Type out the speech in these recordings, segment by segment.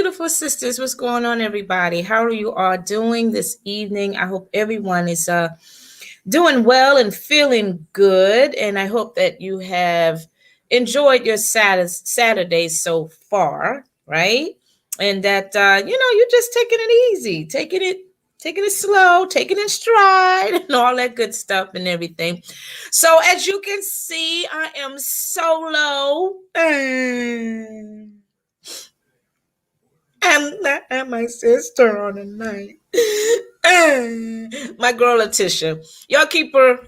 beautiful sisters. What's going on, everybody? How are you all doing this evening? I hope everyone is doing well and feeling good. And I hope that you have enjoyed your Saturday so far, right? And that you're just taking it easy, taking it slow, taking it stride, and all that good stuff and everything. So as you can see, I am solo. I'm not at my sister on the night. My girl Letitia. Y'all keep her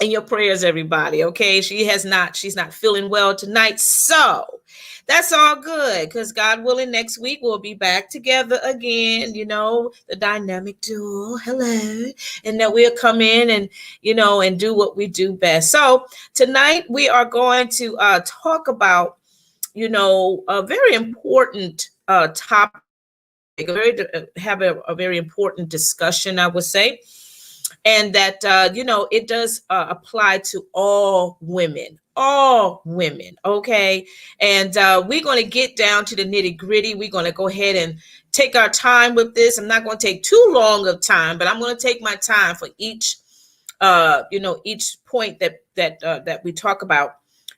in your prayers, everybody. Okay. She's not feeling well tonight. So that's all good, because God willing, next week we'll be back together again, the dynamic duo. Hello. And that we'll come in and, and do what we do best. So tonight we are going to talk about, a very important topic, have a very important discussion, I would say. And that, it does apply to all women. Okay. And we're going to get down to the nitty gritty. We're going to go ahead and take our time with this. I'm not going to take too long of time, but I'm going to take my time for each point that we talk about,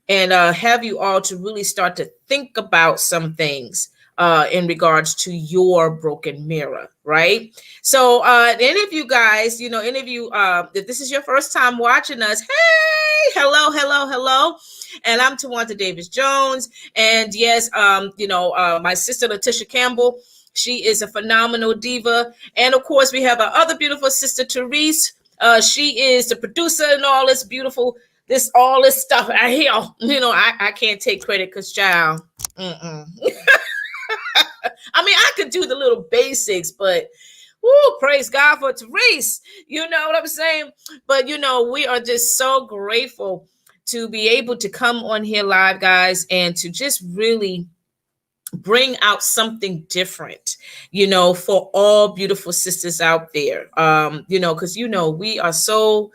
and have you all to really start to think about some things in regards to your broken mirror, right? So any of you guys, if this is your first time watching us, hey, hello. And I'm Twonta Davis Jones. And yes, my sister Letitia Campbell, she is a phenomenal diva. And of course, we have our other beautiful sister, Therese. She is the producer and all this beautiful, all this stuff I hear. I can't take credit because, child, I mean, I could do the little basics, but praise God for Therese. You know what I'm saying? But, we are just so grateful to be able to come on here live, guys, and to just really bring out something different, for all beautiful sisters out there. Because, we are so,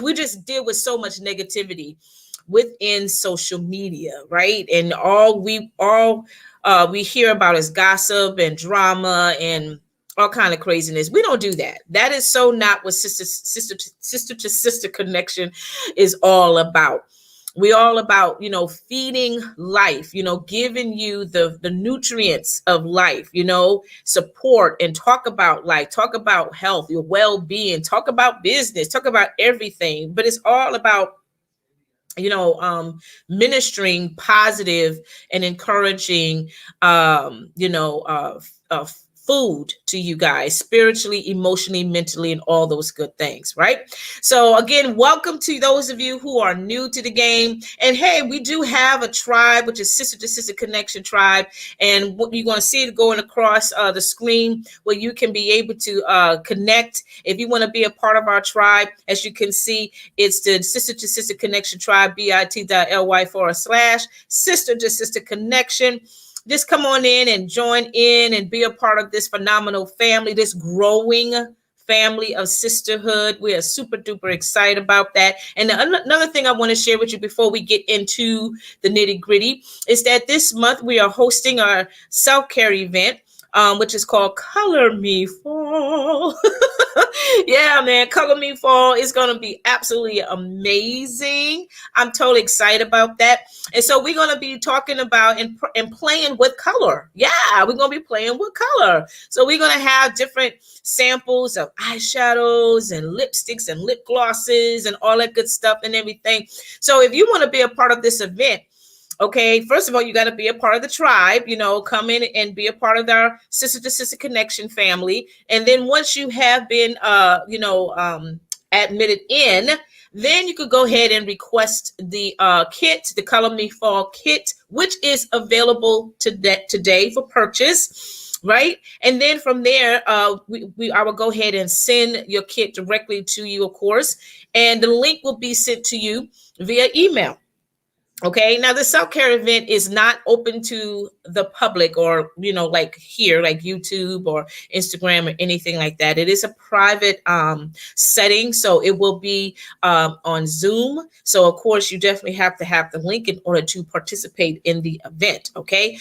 we just deal with so much negativity within social media, right? And all we hear about is gossip and drama and all kind of craziness. We don't do that. That is so not what sister to sister connection is all about. We're all about, feeding life, giving you the nutrients of life, support, and talk about life, talk about health, your well-being, talk about business, talk about everything. But it's all about, ministering positive and encouraging, food to you guys, spiritually, emotionally, mentally, and all those good things, right? So again, welcome to those of you who are new to the game. And hey, we do have a tribe, which is Sister to Sister Connection Tribe. And what you're going to see it going across the screen, where you can be able to connect. If you want to be a part of our tribe, as you can see, it's the Sister to Sister Connection Tribe, bit.ly/Sister to Sister Connection. Just come on in and join in and be a part of this phenomenal family, this growing family of sisterhood. We are super duper excited about that. And another thing I want to share with you before we get into the nitty gritty is that this month we are hosting our self-care event, which is called Color Me Fall. Yeah, man, Color Me Fall is going to be absolutely amazing. I'm totally excited about that. And so we're going to be talking about and playing with color. Yeah, we're going to be playing with color. So we're going to have different samples of eyeshadows and lipsticks and lip glosses and all that good stuff and everything. So if you want to be a part of this event, okay, first of all, you got to be a part of the tribe, come in and be a part of our Sister to Sister Connection family. And then once you have been, admitted in, then you could go ahead and request the kit, the Color Me Fall kit, which is available today for purchase, right? And then from there, I will go ahead and send your kit directly to you, of course. And the link will be sent to you via email. Okay, now the self-care event is not open to the public, or like here, like YouTube or Instagram or anything like that. It is a private setting, so it will be on Zoom. So of course you definitely have to have the link in order to participate in the event. Okay,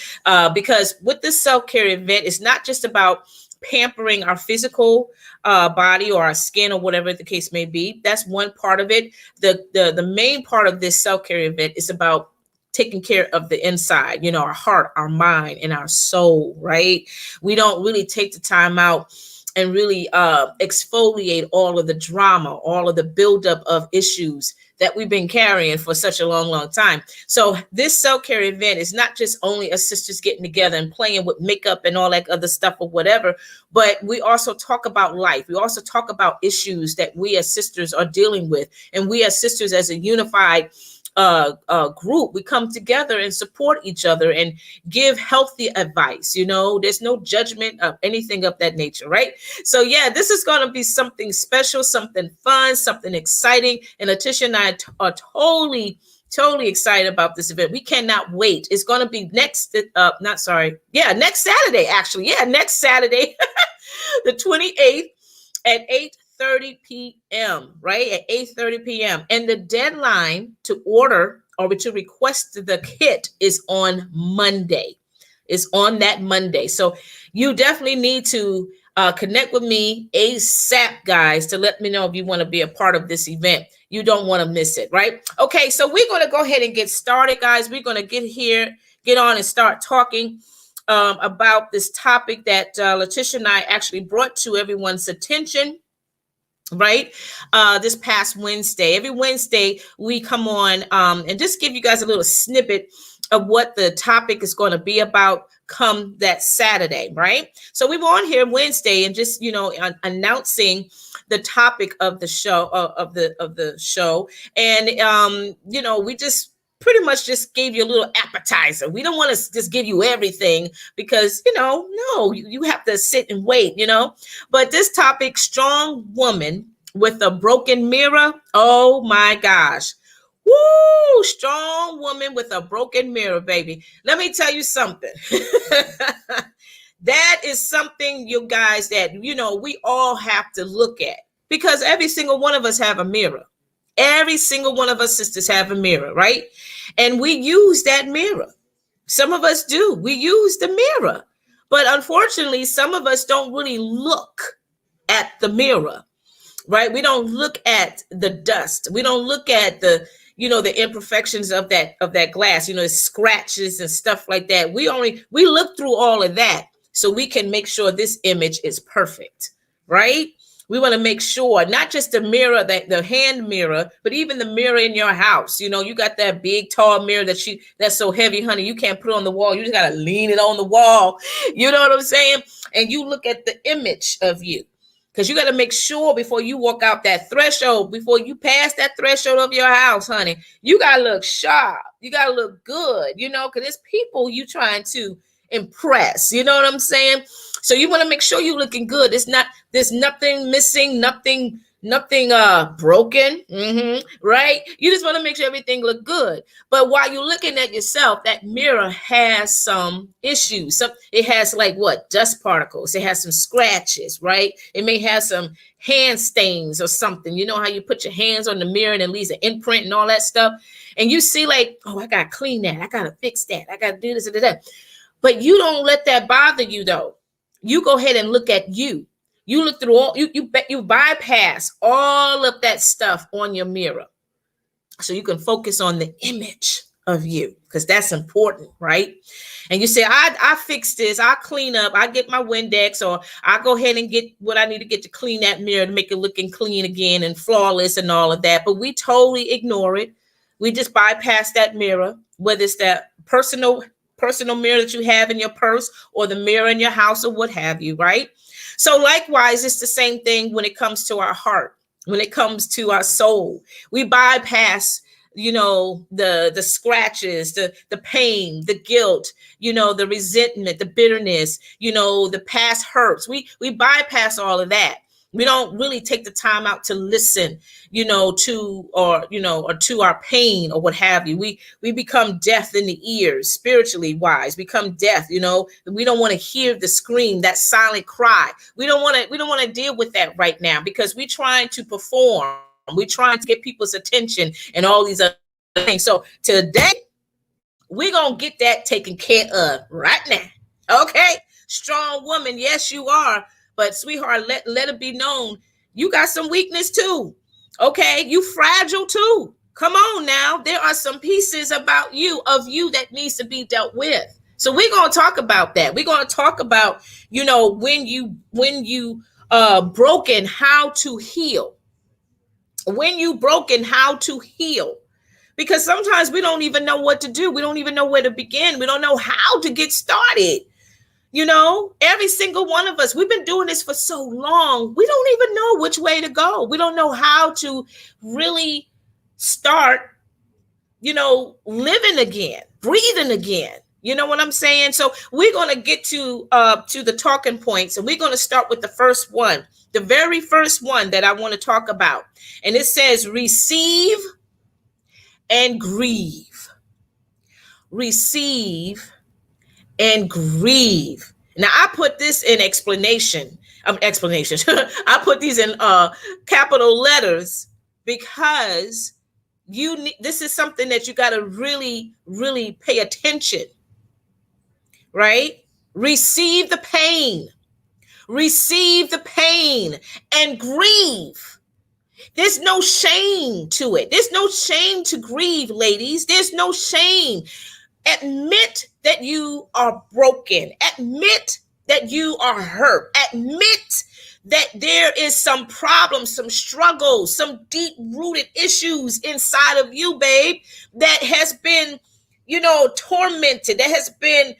because with this self-care event, it's not just about pampering our physical body or our skin or whatever the case may be. That's one part of it. The main part of this self-care event is about taking care of the inside, our heart, our mind, and our soul, right? We don't really take the time out and really exfoliate all of the drama, all of the buildup of issues that we've been carrying for such a long time. So this self-care event is not just only us sisters getting together and playing with makeup and all that other stuff or whatever, but we also talk about life. We also talk about issues that we as sisters are dealing with. And we as sisters, as a unified group, we come together and support each other and give healthy advice. There's no judgment of anything of that nature, right? So yeah, this is going to be something special, something fun, something exciting. And Letitia and I are totally excited about this event. We cannot wait. It's going to be next Saturday, actually. Yeah, next Saturday, the 28th at 8:30 p.m., right? At 8:30 p.m. And the deadline to order or to request the kit is on Monday. It's on that Monday. So you definitely need to connect with me ASAP, guys, to let me know if you want to be a part of this event. You don't want to miss it, right? Okay, so we're going to go ahead and get started, guys. We're going to get on and start talking about this topic that Letitia and I actually brought to everyone's attention, right? This past Wednesday. Every Wednesday we come on and just give you guys a little snippet of what the topic is going to be about come that Saturday, right? So we were on here Wednesday and just announcing the topic of the show of the show, and we just pretty much just gave you a little appetizer. We don't want to just give you everything because no, you have to sit and wait, But this topic, strong woman with a broken mirror. Oh my gosh. Woo! Strong woman with a broken mirror, baby. Let me tell you something. That is something, you guys, that, we all have to look at, because every single one of us have a mirror. Every single one of us sisters have a mirror, right? And we use that mirror. Some of us do. We use the mirror. But unfortunately, some of us don't really look at the mirror, right? We don't look at the dust. We don't look at the imperfections of that glass, the scratches and stuff like that. We look through all of that so we can make sure this image is perfect, right? We want to make sure not just the mirror, the hand mirror, but even the mirror in your house. You got that big, tall mirror that's so heavy, honey, you can't put it on the wall. You just got to lean it on the wall. You know what I'm saying? And you look at the image of you, because you got to make sure before you walk out that threshold, before you pass that threshold of your house, honey, you got to look sharp. You got to look good, because it's people you trying to impress. You know what I'm saying? So you want to make sure you're looking good. There's nothing missing, nothing broken, right? You just want to make sure everything look good. But while you're looking at yourself, that mirror has some issues. It has dust particles. It has some scratches, right? It may have some hand stains or something. You know how you put your hands on the mirror and it leaves an imprint and all that stuff. And you see I got to clean that. I got to fix that. I got to do this and that. But you don't let that bother you, though. You go ahead and look at you. You look through all, you bypass all of that stuff on your mirror, so you can focus on the image of you, because that's important, right? And you say, I fix this, I clean up, I get my Windex, or I go ahead and get what I need to get to clean that mirror to make it looking clean again and flawless and all of that. But we totally ignore it. We just bypass that mirror, whether it's that personal mirror that you have in your purse or the mirror in your house or what have you, right? So likewise, it's the same thing when it comes to our heart, when it comes to our soul. We bypass, the scratches, the pain, the guilt, the resentment, the bitterness, the past hurts. We bypass all of that. We don't really take the time out to listen, to our pain or what have you. We become deaf in the ears, spiritually wise, become deaf. We don't want to hear the scream, that silent cry. We don't want to deal with that right now, because we're trying to perform. We're trying to get people's attention and all these other things. So today, we're going to get that taken care of right now. Okay? Strong woman, yes, you are. But sweetheart, let it be known, you got some weakness too. Okay? You fragile too. Come on now. There are some pieces about you, that needs to be dealt with. So we're going to talk about that. We're going to talk about, when you broken, how to heal. When you broken, how to heal. Because sometimes we don't even know what to do. We don't even know where to begin. We don't know how to get started. Every single one of us, we've been doing this for so long. We don't even know which way to go. We don't know how to really start, living again, breathing again. You know what I'm saying? So we're going to get to the talking points, and we're going to start with the first one, the very first one that I want to talk about. And it says, receive and grieve. Receive and grieve. Now, I put this in explanation. I put these in capital letters, because this is something that you got to really, really pay attention. Right? Receive the pain. Receive the pain and grieve. There's no shame to it. There's no shame to grieve, ladies. There's no shame. Admit that you are broken. Admit that you are hurt. Admit that there is some problems, some struggles, some deep-rooted issues inside of you, babe, that has been, tormented, that has been,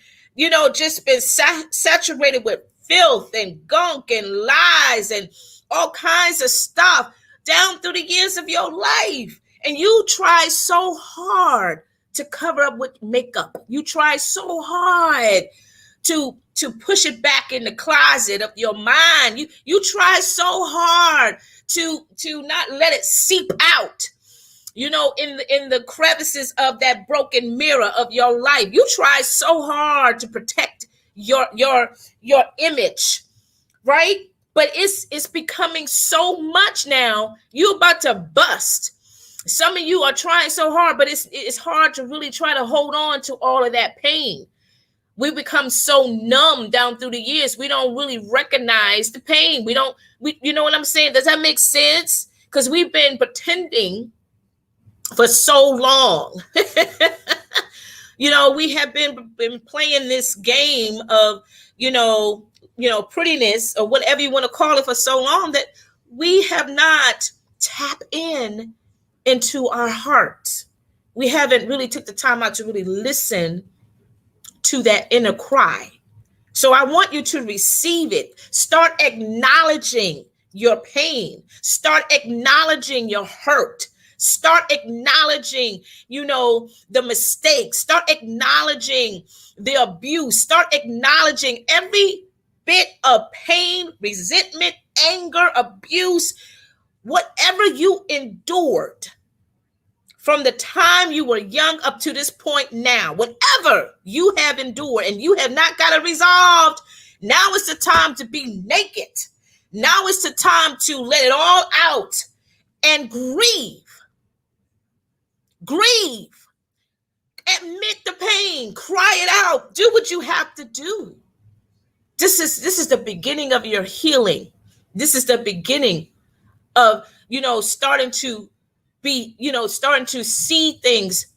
just been saturated with filth and gunk and lies and all kinds of stuff down through the years of your life. And you try so hard to cover up with makeup. You try so hard to push it back in the closet of your mind. You try so hard to not let it seep out, in the crevices of that broken mirror of your life. You try so hard to protect your image, right? But it's becoming so much now. You're about to bust. Some of you are trying so hard, but it's hard to really try to hold on to all of that pain. We become so numb down through the years. We don't really recognize the pain. You know what I'm saying? Does that make sense? Because we've been pretending for so long. We have been playing this game of, prettiness or whatever you want to call it for so long, that we have not tapped into our heart. We haven't really took the time out to really listen to that inner cry. So I want you to receive it. Start acknowledging your pain. Start acknowledging your hurt. Start acknowledging, the mistakes. Start acknowledging the abuse. Start acknowledging every bit of pain, resentment, anger, abuse, whatever you endured from the time you were young up to this point now. Whatever you have endured and you have not got it resolved, now is the time to be naked. Now is the time to let it all out and grieve. Grieve. Admit the pain. Cry it out. Do what you have to do. This is the beginning of your healing. This is the beginning of, starting to see things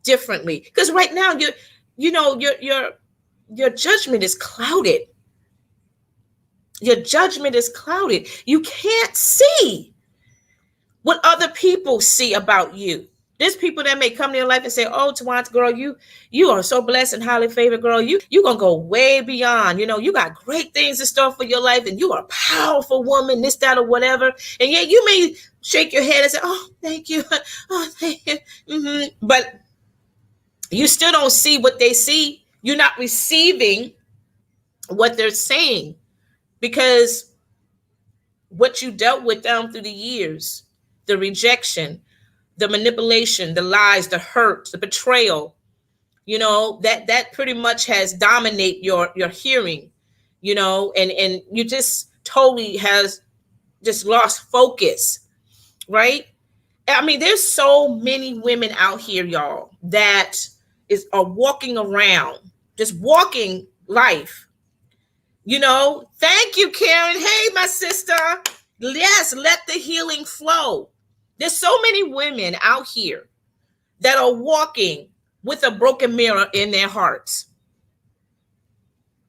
differently. Because right now your judgment is clouded. Your judgment is clouded. You can't see what other people see about you. There's people that may come to your life and say, oh, Twonta, girl, you are so blessed and highly favored, girl. You're going to go way beyond. You got great things in store for your life, and you are a powerful woman, this, that, or whatever. And yet you may shake your head and say, oh, thank you. Oh, thank you. Mm-hmm. But you still don't see what they see. You're not receiving what they're saying, because what you dealt with down through the years, the rejection, the manipulation, the lies, the hurt, the betrayal, that pretty much has dominate your hearing, and you just totally has just lost focus, right? I mean, there's so many women out here, y'all, that are walking around, just walking life. Thank you, Karen. Hey, my sister. Yes, let the healing flow. There's so many women out here that are walking with a broken mirror in their hearts.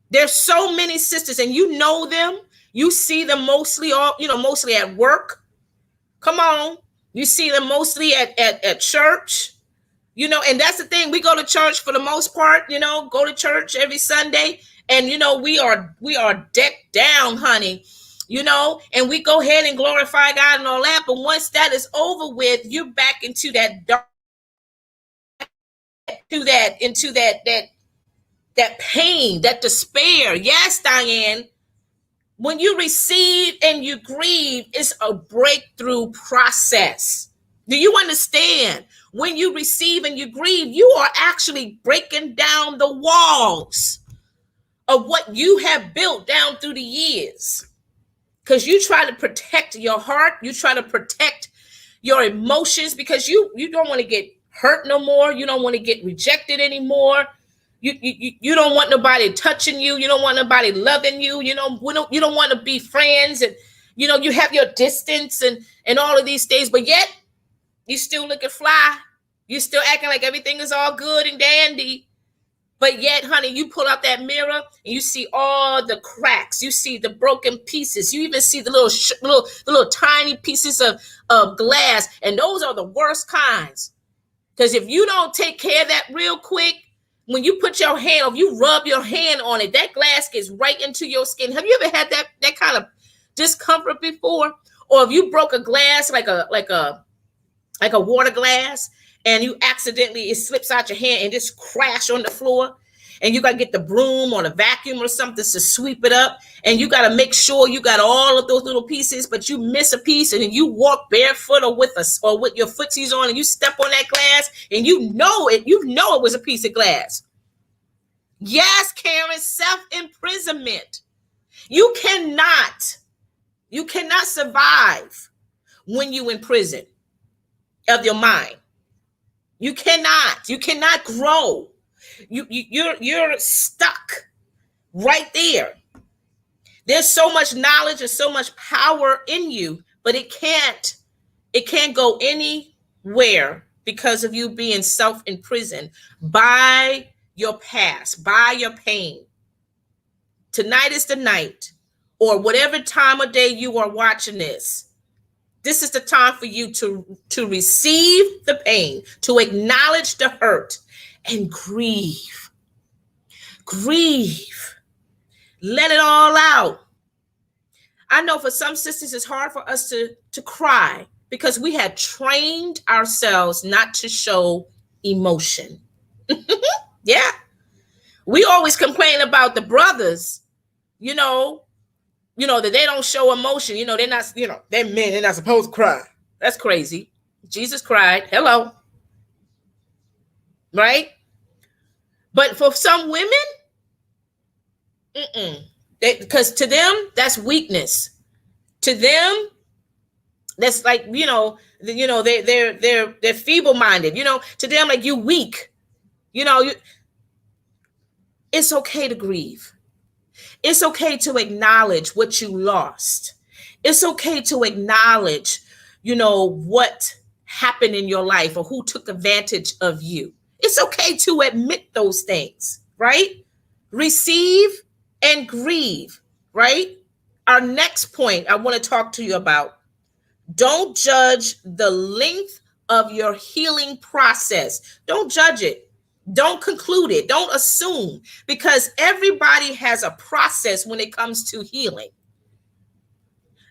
There's so many sisters, and you know them. You see them mostly at work. Come on. You see them mostly at church. And that's the thing. We go to church for the most part, go to church every Sunday. And, we are decked down, honey, and we go ahead and glorify God and all that. But once that is over with, you're back into that dark, into that pain, that despair. Yes, Diane. When you receive and you grieve, it's a breakthrough process. Do you understand? When you receive and you grieve, you are actually breaking down the walls of what you have built down through the years. Because you try to protect your heart. You try to protect your emotions because you don't want to get hurt no more. You don't want to get rejected anymore. You don't want nobody touching you. You don't want nobody loving you. You don't want to be friends. And, you have your distance and all of these things. But yet, you still looking fly. You still acting like everything is all good and dandy. But yet, honey, you pull out that mirror and you see all the cracks. You see the broken pieces. You even see the little tiny pieces of glass. And those are the worst kinds. Because if you don't take care of that real quick, when you put your hand, if you rub your hand on it, that glass gets right into your skin. Have you ever had that kind of discomfort before? Or if you broke a glass like a water glass, and you accidentally, it slips out your hand and just crash on the floor, and you got to get the broom or the vacuum or something to sweep it up, and you got to make sure you got all of those little pieces, but you miss a piece, and then you walk barefoot or with your footsies on, and you step on that glass, and you know it was a piece of glass. Yes, Karen, self-imprisonment. You cannot survive when you in prison of your mind. You cannot grow. You're stuck right there. There's so much knowledge and so much power in you, but it can't go anywhere because of you being self-imprisoned by your past, by your pain. Tonight is the night, or whatever time of day you are watching this. This is the time for you to receive the pain, to acknowledge the hurt, and grieve. Grieve. Let it all out. I know for some sisters, it's hard for us to cry because we had trained ourselves not to show emotion. Yeah. We always complain about the brothers, that they don't show emotion. They're not, they're men. They're not supposed to cry. That's crazy. Jesus cried. Hello. Right? But for some women, because to them, that's weakness. To them, that's like, they're feeble-minded. To them, like, you weak. It's okay to grieve. It's okay to acknowledge what you lost. It's okay to acknowledge, what happened in your life or who took advantage of you. It's okay to admit those things, right? Receive and grieve, right? Our next point I want to talk to you about. Don't judge the length of your healing process. Don't judge it. Don't conclude it. Don't assume, because everybody has a process when it comes to healing.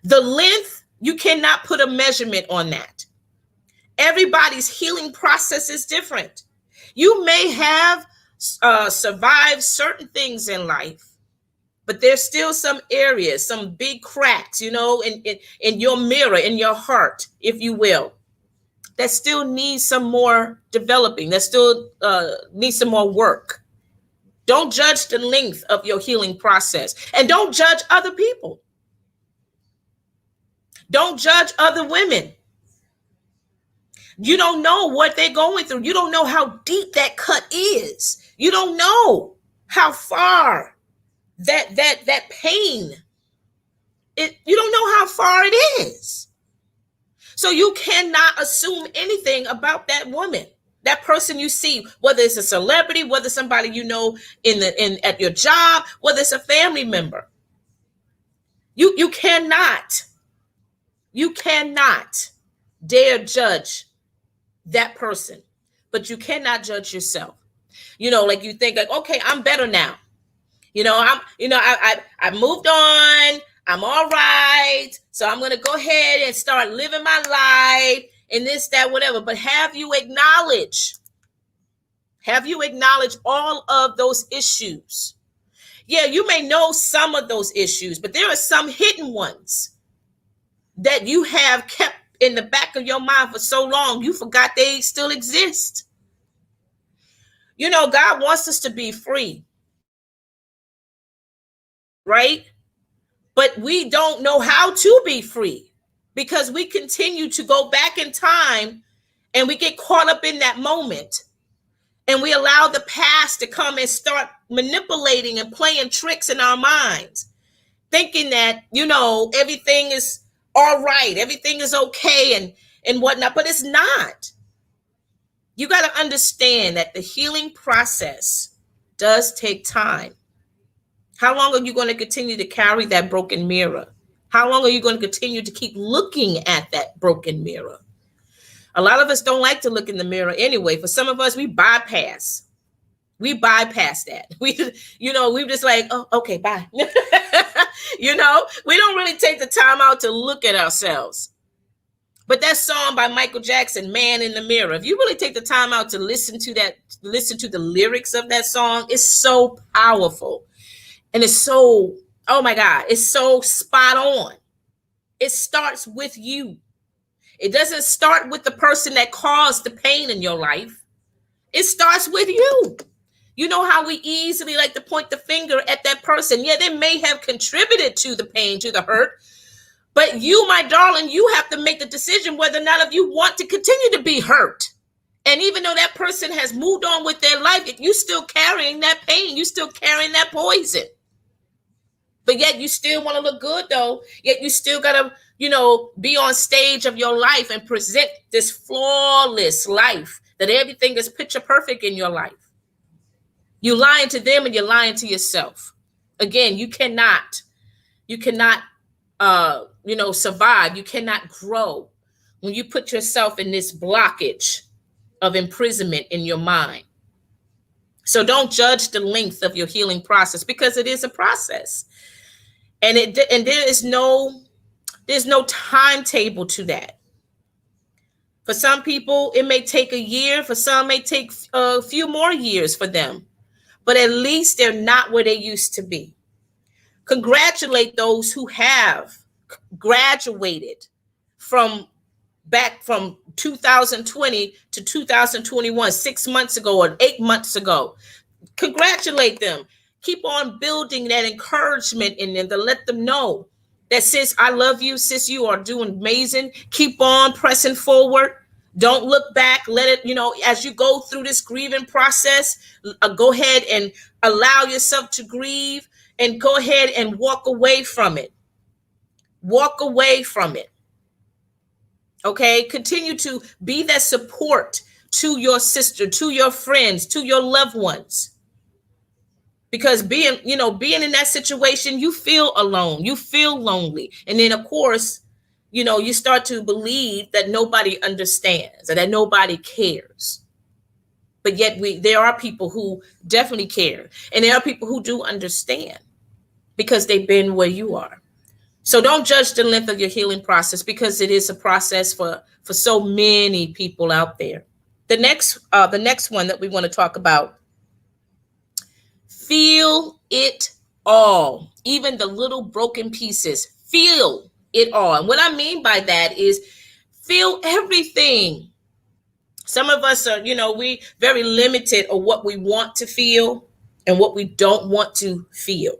The length, you cannot put a measurement on that. Everybody's healing process is different. You may have survived certain things in life, but there's still some areas, some big cracks, in your mirror, in your heart, if you will, that still needs some more developing, that still needs some more work. Don't judge the length of your healing process, and don't judge other people. Don't judge other women. You don't know what they're going through. You don't know how deep that cut is. You don't know how far that pain, you don't know how far it is. So you cannot assume anything about that woman, that person you see, whether it's a celebrity, whether somebody you know at your job, whether it's a family member. You cannot dare judge that person, but you cannot judge yourself. Like you think like, okay, I'm better now. I moved on. I'm all right. So I'm going to go ahead and start living my life and this, that, whatever. But have you acknowledged all of those issues? Yeah, you may know some of those issues, but there are some hidden ones that you have kept in the back of your mind for so long, you forgot they still exist. God wants us to be free, right? But we don't know how to be free because we continue to go back in time and we get caught up in that moment. And we allow the past to come and start manipulating and playing tricks in our minds, thinking that, everything is all right, everything is okay and whatnot, but it's not. You got to understand that the healing process does take time. How long are you going to continue to carry that broken mirror? How long are you going to continue to keep looking at that broken mirror? A lot of us don't like to look in the mirror anyway. For some of us, we bypass that. We just like, oh, okay, bye. We don't really take the time out to look at ourselves. But that song by Michael Jackson, Man in the Mirror, if you really take the time out to listen to the lyrics of that song, it's so powerful. And it's so, oh my God, it's so spot on. It starts with you. It doesn't start with the person that caused the pain in your life. It starts with you. You know how we easily like to point the finger at that person. Yeah, they may have contributed to the pain, to the hurt. But you, my darling, you have to make the decision whether or not if you want to continue to be hurt. And even though that person has moved on with their life, you still carrying that pain. You still carrying that poison. But yet you still want to look good, though. Yet you still got to, be on stage of your life and present this flawless life, that everything is picture perfect in your life. You're lying to them and you're lying to yourself. Again, you cannot survive. You cannot grow when you put yourself in this blockage of imprisonment in your mind. So don't judge the length of your healing process, because it is a process. And there's no timetable to that. For some people, it may take a year. For some, it may take a few more years for them. But at least they're not where they used to be. Congratulate those who have graduated from 2020 to 2021, 6 months ago or 8 months ago. Congratulate them. Keep on building that encouragement in them to let them know that, sis, I love you. Sis, you are doing amazing. Keep on pressing forward. Don't look back. Let it, as you go through this grieving process, go ahead and allow yourself to grieve and go ahead and walk away from it. Walk away from it. Okay? Continue to be that support to your sister, to your friends, to your loved ones. Because being in that situation, you feel alone, you feel lonely. And then, of course, you start to believe that nobody understands or that nobody cares. But yet there are people who definitely care. And there are people who do understand because they've been where you are. So don't judge the length of your healing process, because it is a process for so many people out there. The next one that we want to talk about, feel it all, even the little broken pieces. Feel it all. And what I mean by that is feel everything. Some of us are, we very limited on what we want to feel and what we don't want to feel.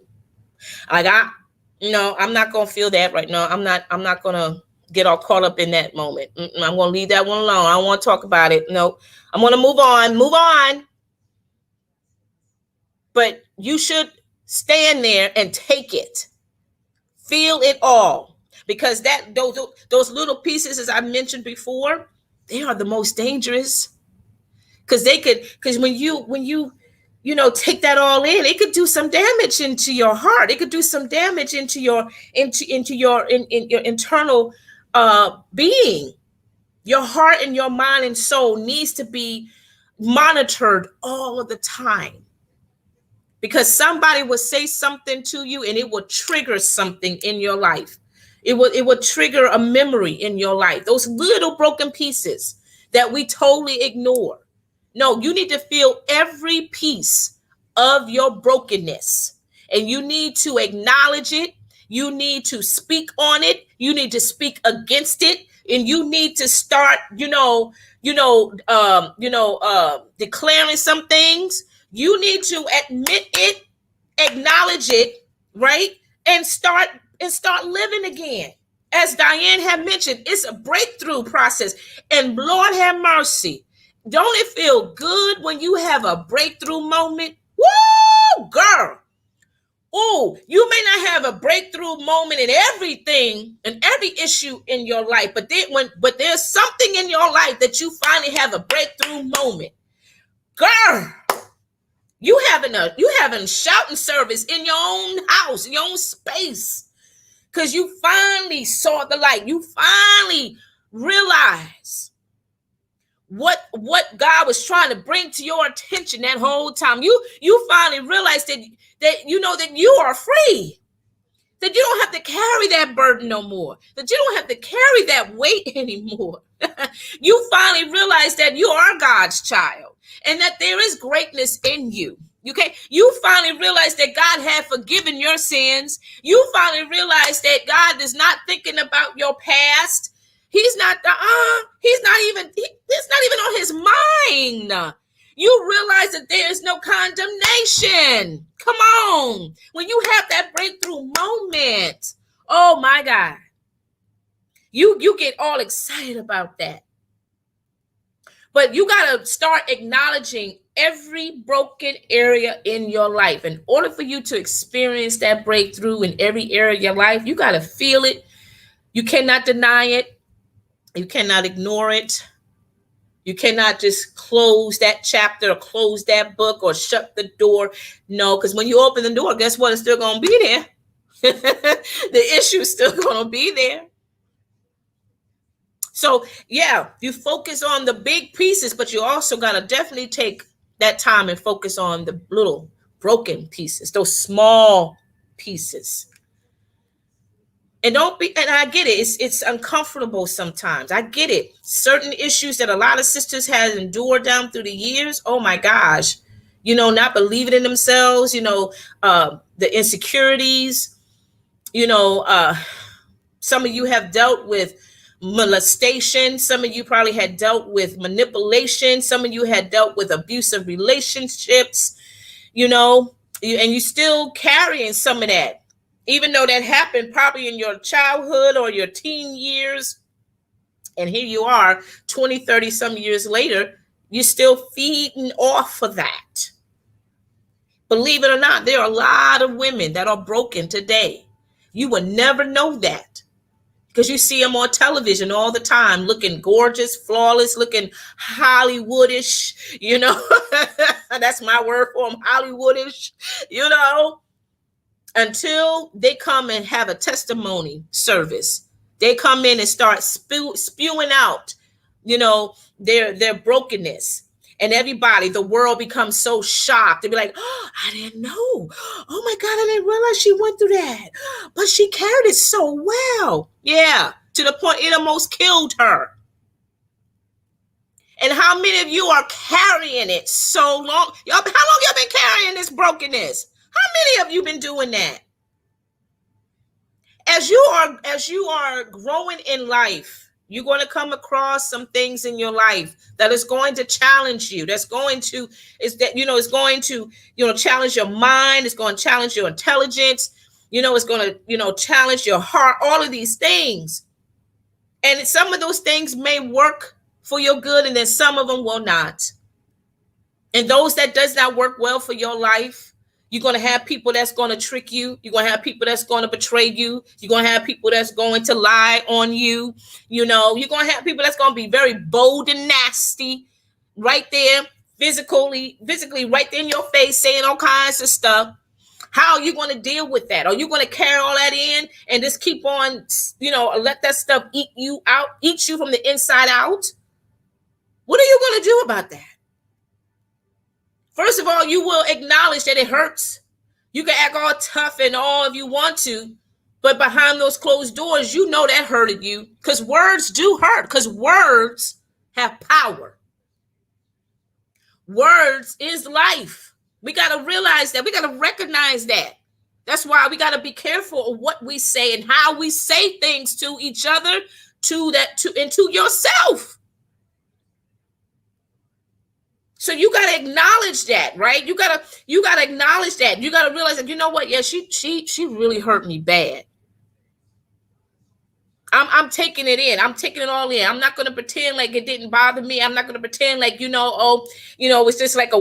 Like I'm not gonna feel that right now. I'm not gonna get all caught up in that moment. I'm gonna leave that one alone. I don't want to talk about it. No, I'm gonna move on. But you should stand there and take it. Feel it all. Because those little pieces, as I mentioned before, they are the most dangerous. Because when you take that all in, it could do some damage into your heart. It could do some damage into your your internal being. Your heart and your mind and soul needs to be monitored all of the time. Because somebody will say something to you and it will trigger something in your life. It will trigger a memory in your life. Those little broken pieces that we totally ignore. No, you need to feel every piece of your brokenness, and you need to acknowledge it. You need to speak on it. You need to speak against it, and you need to start, declaring some things. You need to admit it, acknowledge it, right, and start living again. As Diane had mentioned, it's a breakthrough process, and Lord have mercy. Don't it feel good when you have a breakthrough moment? Woo, girl. Oh, you may not have a breakthrough moment in everything and every issue in your life, but there's something in your life that you finally have a breakthrough moment. Girl, you having shouting service in your own house, in your own space, because you finally saw the light. You finally realized what God was trying to bring to your attention that whole time. You finally realized that you are free, that you don't have to carry that burden no more, that you don't have to carry that weight anymore. You finally realized that you are God's child and that there is greatness in you. Okay, you finally realized that God had forgiven your sins. You finally realized that God is not thinking about your past. It's not even on his mind. You realize that there is no condemnation. Come on. When you have that breakthrough moment, oh my God, you get all excited about that. But you got to start acknowledging every broken area in your life. In order for you to experience that breakthrough in every area of your life, you got to feel it. You cannot deny it. You cannot ignore it. You cannot just close that chapter or close that book or shut the door. No, because when you open the door, guess what? It's still going to be there. The issue is still going to be there. So, yeah, you focus on the big pieces, but you also got to definitely take that time and focus on the little broken pieces, those small pieces. And I get it. It's uncomfortable sometimes. I get it. Certain issues that a lot of sisters have endured down through the years. Oh my gosh. Not believing in themselves, the insecurities, some of you have dealt with molestation. Some of you probably had dealt with manipulation. Some of you had dealt with abusive relationships, and you still carrying some of that. Even though that happened probably in your childhood or your teen years. And here you are 20, 30 some years later, you're still feeding off of that. Believe it or not, there are a lot of women that are broken today. You would never know that because you see them on television all the time, looking gorgeous, flawless, looking Hollywoodish, That's my word for them, Hollywoodish, Until they come and have a testimony service. They come in and start spewing out, their brokenness. And everybody, the world becomes so shocked. They'd be like, oh, I didn't know. Oh my God, I didn't realize she went through that. But she carried it so well. Yeah, to the point it almost killed her. And how many of you are carrying it so long? How long y'all been carrying this brokenness? How many of you been doing that? As you are growing in life, you're going to come across some things in your life that is going to challenge you. That's going to it's going to challenge your mind. It's going to challenge your intelligence. It's going to challenge your heart. All of these things, and some of those things may work for your good, and then some of them will not. And those that does not work well for your life, you're going to have people that's going to trick you. You're going to have people that's going to betray you. You're going to have people that's going to lie on you. You're going to have people that's going to be very bold and nasty right there, physically right there in your face, saying all kinds of stuff. How are you going to deal with that? Are you going to carry all that in and just keep on, let that stuff eat you from the inside out? What are you going to do about that? First of all, you will acknowledge that it hurts. You can act all tough and all if you want to, but behind those closed doors, that hurted you, because words do hurt, because words have power. Words is life. We got to realize that. We got to recognize that. That's why we got to be careful of what we say and how we say things to each other, and to yourself. So you got to acknowledge that, right? You got to acknowledge that. You got to realize that, you know what? Yeah, she really hurt me bad. I'm taking it in. I'm taking it all in. I'm not going to pretend like it didn't bother me. I'm not going to pretend like, it's just like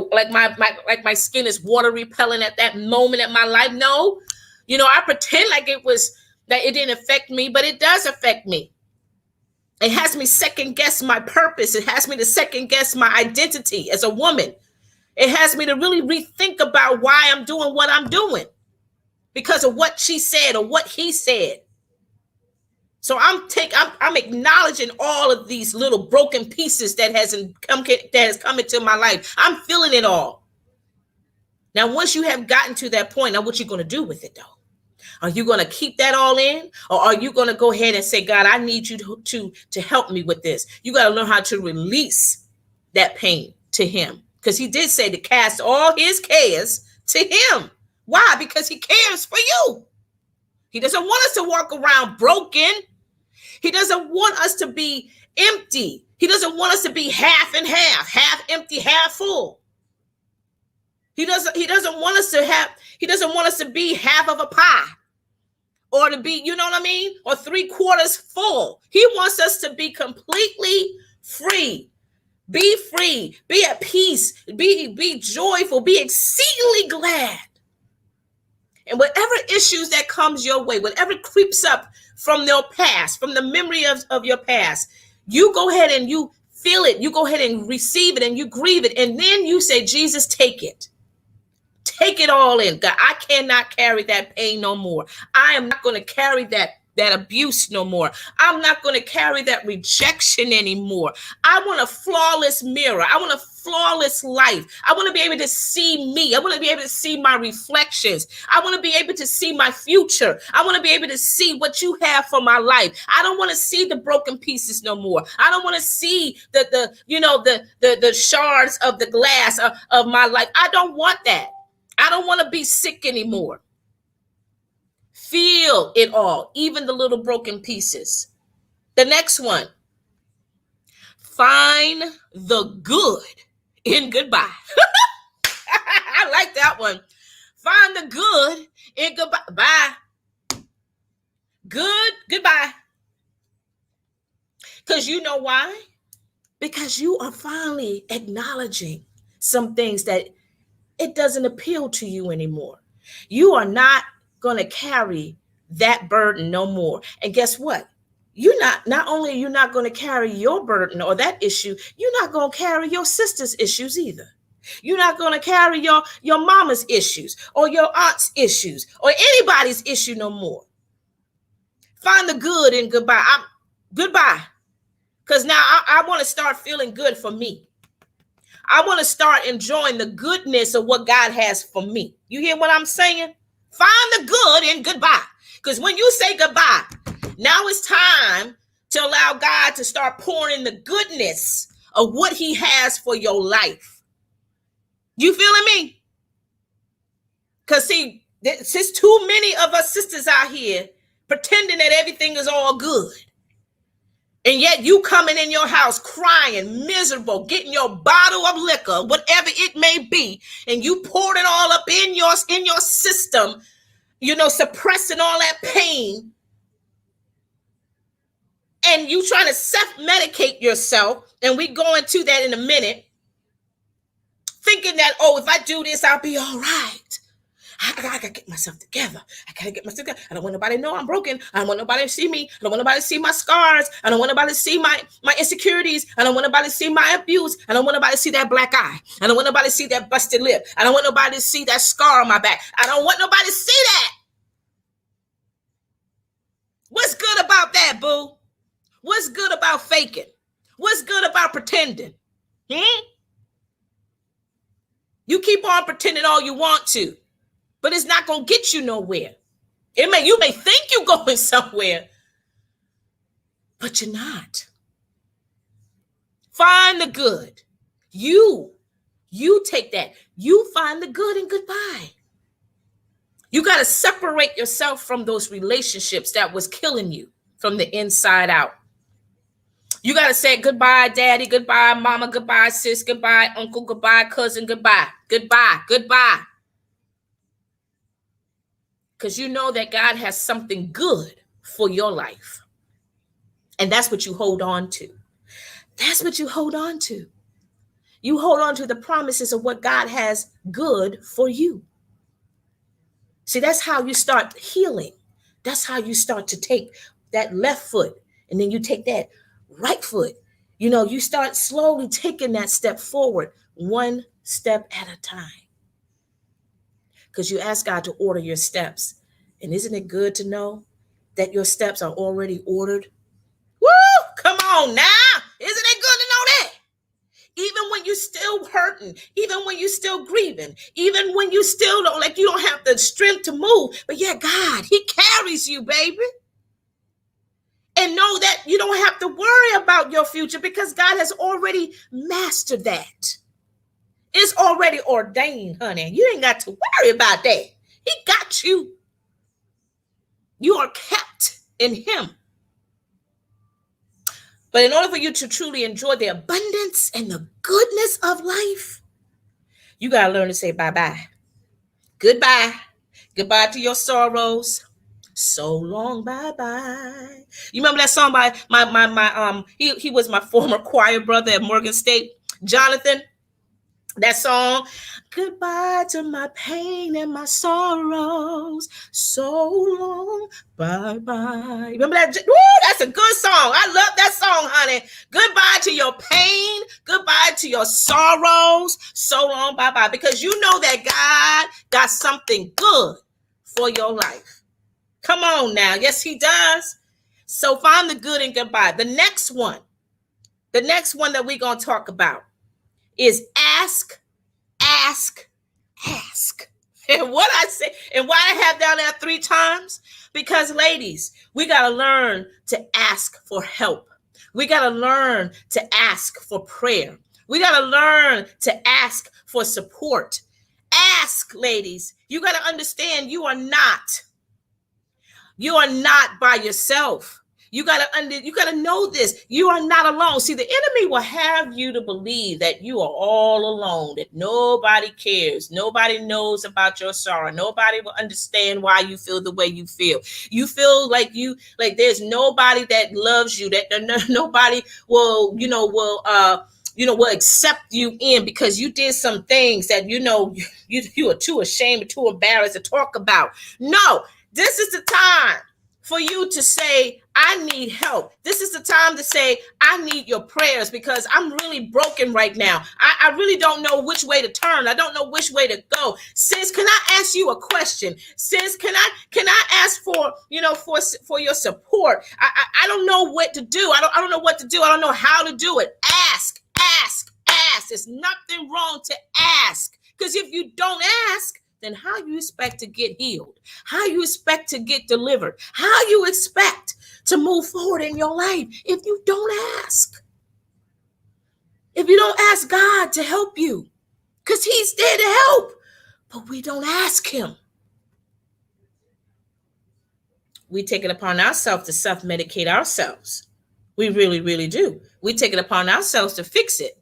my skin is water repellent at that moment in my life. No, I pretend like that it didn't affect me, but it does affect me. It has me second guess my purpose. It has me to second guess my identity as a woman. It has me to really rethink about why I'm doing what I'm doing because of what she said or what he said. So I'm acknowledging all of these little broken pieces that has come into my life. I'm feeling it all. Now, once you have gotten to that point, now what you going to do with it, though? Are you going to keep that all in, or are you going to go ahead and say, God, I need you to help me with this? You got to learn how to release that pain to him, because he did say to cast all his cares to him. Why? Because he cares for you. He doesn't want us to walk around broken. He doesn't want us to be empty. He doesn't want us to be half and half empty, half full. He doesn't want us to be half of a pie, or to be, or 3/4 full. He wants us to be completely free. Be free, be at peace, be joyful, be exceedingly glad. And whatever issues that comes your way, whatever creeps up from your past, from the memory of your past, you go ahead and you feel it. You go ahead and receive it and you grieve it. And then you say, Jesus, take it. Take it all in. God, I cannot carry that pain no more. I am not going to carry that abuse no more. I'm not going to carry that rejection anymore. I want a flawless mirror. I want a flawless life. I want to be able to see me. I want to be able to see my reflections. I want to be able to see my future. I want to be able to see what you have for my life. I don't want to see the broken pieces no more. I don't want to see the shards of the glass of my life. I don't want that. I don't want to be sick anymore. Feel it all, even the little broken pieces. The next one, find the good in goodbye. I like that one. Find the good in goodbye. Bye. Good, goodbye. Because you know why? Because you are finally acknowledging some things that it doesn't appeal to you anymore. You are not going to carry that burden no more. And guess what? Not only are you not going to carry your burden or that issue, you're not going to carry your sister's issues either. You're not going to carry your mama's issues or your aunt's issues or anybody's issue no more. Find the good in goodbye. Goodbye. Because now I want to start feeling good for me. I want to start enjoying the goodness of what God has for me. You hear what I'm saying? Find the good in goodbye. Because when you say goodbye, now it's time to allow God to start pouring the goodness of what he has for your life. You feeling me? Because see, there's too many of us sisters out here pretending that everything is all good. And yet you coming in your house crying, miserable, getting your bottle of liquor, whatever it may be, and you poured it all up in your system, suppressing all that pain. And you trying to self-medicate yourself, and we go into that in a minute, thinking that, if I do this, I'll be all right. I gotta get myself together. I don't want nobody to know I'm broken. I don't want nobody to see me. I don't want nobody to see my scars. I don't want nobody to see my insecurities. I don't want nobody to see my abuse. I don't want nobody to see that black eye. I don't want nobody to see that busted lip. I don't want nobody to see that scar on my back. I don't want nobody to see that. What's good about that, boo? What's good about faking? What's good about pretending? You keep on pretending all you want to, but it's not going to get you nowhere. You may think you're going somewhere, but you're not. Find the good. You take that. You find the good and goodbye. You got to separate yourself from those relationships that was killing you from the inside out. You got to say goodbye, daddy, goodbye, mama, goodbye, sis, goodbye, uncle, goodbye, cousin, goodbye, goodbye, goodbye. Because you know that God has something good for your life. And that's what you hold on to. That's what you hold on to. You hold on to the promises of what God has good for you. See, that's how you start healing. That's how you start to take that left foot, and then you take that right foot. You start slowly taking that step forward, one step at a time. Because you ask God to order your steps. And isn't it good to know that your steps are already ordered? Woo! Come on now. Isn't it good to know that? Even when you're still hurting, even when you're still grieving, even when you still you don't have the strength to move. But yeah, God, he carries you, baby. And know that you don't have to worry about your future because God has already mastered that. It's already ordained, honey. You ain't got to worry about that. He got you. You are kept in him. But in order for you to truly enjoy the abundance and the goodness of life, you got to learn to say bye-bye. Goodbye. Goodbye to your sorrows. So long, bye-bye. You remember that song by he was my former choir brother at Morgan State, Jonathan? That song, goodbye to my pain and my sorrows, so long, bye-bye. Remember that? Woo, that's a good song. I love that song, honey. Goodbye to your pain, goodbye to your sorrows, so long, bye-bye. Because you know that God got something good for your life. Come on now. Yes, he does. So find the good and goodbye. The next one that we're going to talk about is ask. And what I say, and why I have down there 3 times, because ladies, we got to learn to ask for help. We got to learn to ask for prayer. We got to learn to ask for support. Ask, ladies. You got to understand you are not by yourself. You gotta know this. You are not alone. See, the enemy will have you to believe that you are all alone, that nobody cares. Nobody knows about your sorrow. Nobody will understand why you feel the way you feel. You feel like there's nobody that loves you, that nobody will accept you in because you did some things that you are too ashamed, too embarrassed to talk about. No, this is the time for you to say, I need help. This is the time to say, I need your prayers because I'm really broken right now. I really don't know which way to turn. I don't know which way to go. Sis, can I ask you a question? Sis, can I ask for your support? I don't know what to do. I don't know what to do. I don't know how to do it. Ask. There's nothing wrong to ask. Because if you don't ask, then how you expect to get healed? How you expect to get delivered? How you expect to move forward in your life if you don't ask? If you don't ask God to help you, because he's there to help. but we don't ask him. We take it upon ourselves to self-medicate ourselves. We really, really do. We take it upon ourselves to fix it,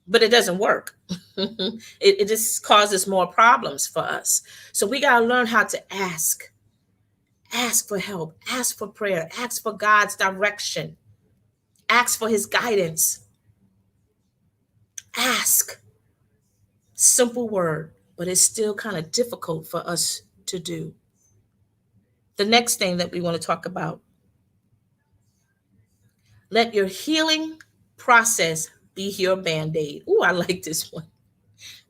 but it doesn't work. It just causes more problems for us. So we got to learn how to ask. Ask for help. Ask for prayer. Ask for God's direction. Ask for his guidance. Ask. Simple word, but it's still kind of difficult for us to do. The next thing that we want to talk about, let your healing process be your BandAid. Ooh, I like this one.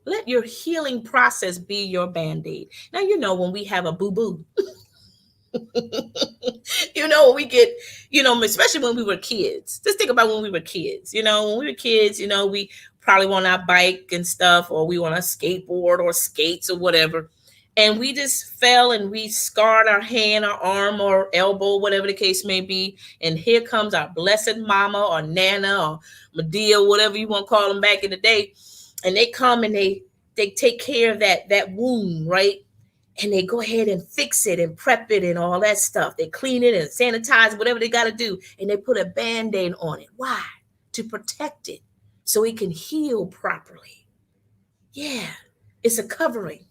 Let your healing process be your BandAid. Now, you know, when we have a boo-boo, you know, when we get, you know, especially when we were kids. Just think about when we were kids. You know, when we were kids, you know, we probably on our bike and stuff, or we on a skateboard or skates or whatever. And we just fell and we scarred our hand, our arm, or elbow, whatever the case may be. And here comes our blessed mama or Nana or Medea, whatever you want to call them back in the day. And they come and they take care of that wound, right? And they go ahead and fix it and prep it and all that stuff. They clean it and sanitize, whatever they got to do. And they put a Band-Aid on it. Why? To protect it so it can heal properly. Yeah, it's a covering.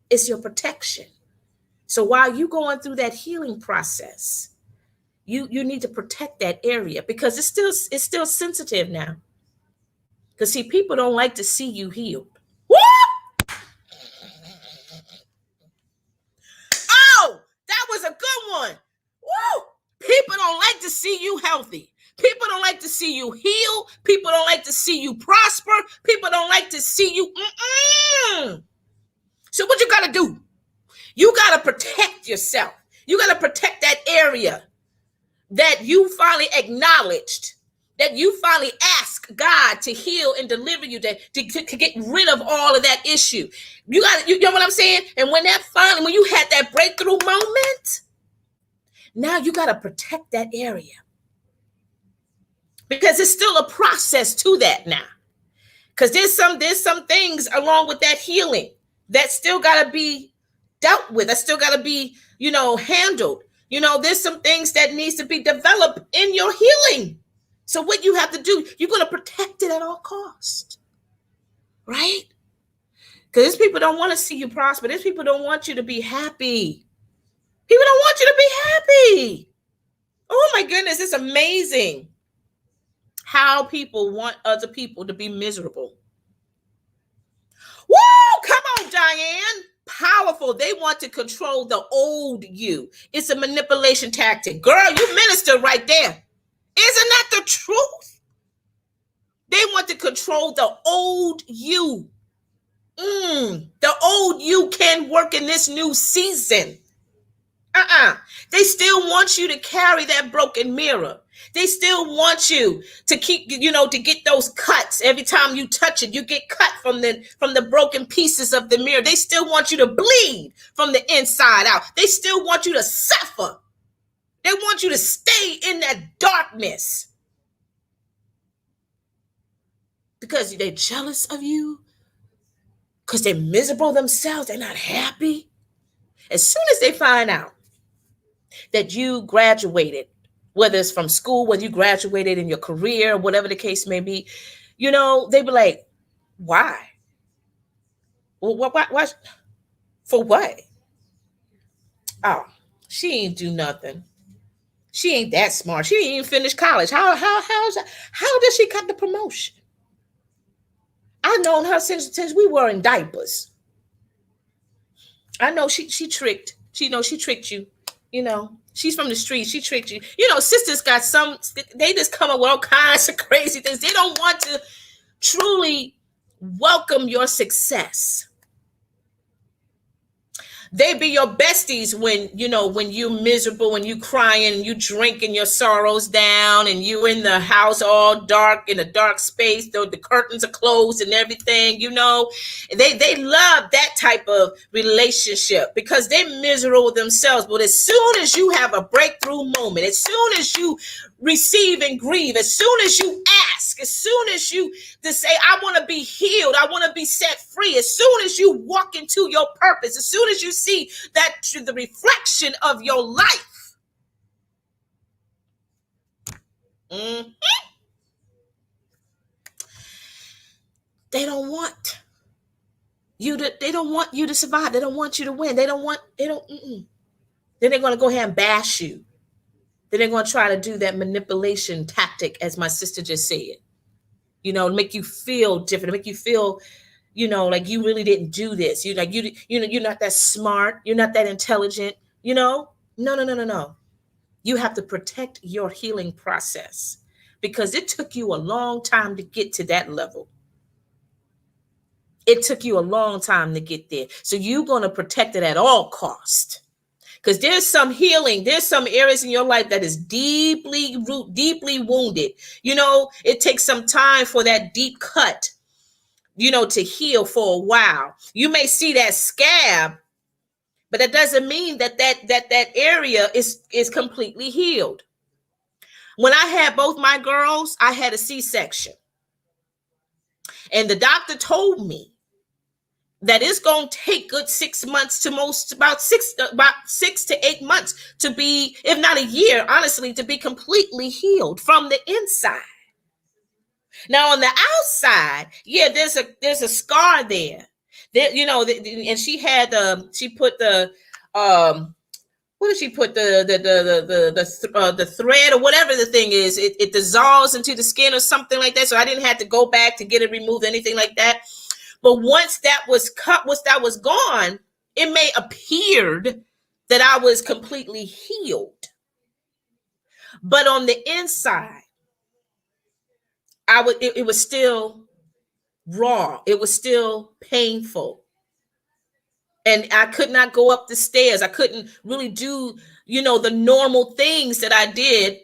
It's your protection. So while you're going through that healing process, you need to protect that area because it's still sensitive now. Because see, people don't like to see you healed. Woo! Oh, that was a good one. Woo! People don't like to see you healthy. People don't like to see you heal. People don't like to see you prosper. People don't like to see you. So what you got to do? You got to protect yourself. You got to protect that area that you finally acknowledged, that you finally asked God to heal and deliver you, to get rid of all of that issue. You know what I'm saying? And when you had that breakthrough moment, now you got to protect that area. Because it's still a process to that now. Because there's some things along with that healing that still got to be dealt with. That still got to be, handled. There's some things that needs to be developed in your healing. So what you have to do, you're going to protect it at all costs. Right? Because these people don't want to see you prosper. These people don't want you to be happy. People don't want you to be happy. Oh my goodness, it's amazing how people want other people to be miserable. Woo! Come on, Diane. Powerful. They want to control the old you. It's a manipulation tactic. Girl, you minister right there. Isn't that the truth? They want to control the old you. The old you can work in this new season. They still want you to carry that broken mirror. They still want you to keep, to get those cuts. Every time you touch it, you get cut from the broken pieces of the mirror. They still want you to bleed from the inside out. They still want you to suffer. They want you to stay in that darkness because they're jealous of you, because they're miserable themselves. They're not happy. As soon as they find out that you graduated, whether it's from school, whether you graduated in your career, whatever the case may be, they be like, why? Well, what? For what? Oh, she ain't do nothing. She ain't that smart. She ain't even finished college. How does she got the promotion? I've known her since we were in diapers. I know she tricked. She tricked you. She's from the street. She tricked you. Sisters got they just come up with all kinds of crazy things. They don't want to truly welcome your success. They be your besties when you're miserable, when you crying, and you drinking your sorrows down, and you in the house all dark in a dark space, though the curtains are closed and everything. They love that type of relationship because they're miserable themselves. But as soon as you have a breakthrough moment, as soon as you receive and grieve, as soon as you ask, as soon as you just say, I want to be healed, I want to be set free, free. As soon as you walk into your purpose, as soon as you see that the reflection of your life, they don't want you to survive. They don't want you to win. Then they're going to go ahead and bash you. Then they're going to try to do that manipulation tactic, as my sister just said, make you feel different, make you feel, like you really didn't do this. You're not that smart. You're not that intelligent, No. You have to protect your healing process because it took you a long time to get to that level. It took you a long time to get there. So you're going to protect it at all costs. Because there's some healing, there's some areas in your life that is deeply wounded. It takes some time for that deep cut, to heal for a while. You may see that scab, but that doesn't mean that area is completely healed. When I had both my girls, I had a C-section. And the doctor told me that it's going to take good 6 months to about 6 to 8 months to be, if not a year, honestly, to be completely healed from the inside. Now on the outside, there's a scar there. And she had she put the what did she put the thread or whatever the thing is? It dissolves into the skin or something like that. So I didn't have to go back to get it removed, anything like that. But once that was cut, once that was gone, it may appeared that I was completely healed. But on the inside, it was still raw. It was still painful. And I could not go up the stairs. I couldn't really do, the normal things that I did,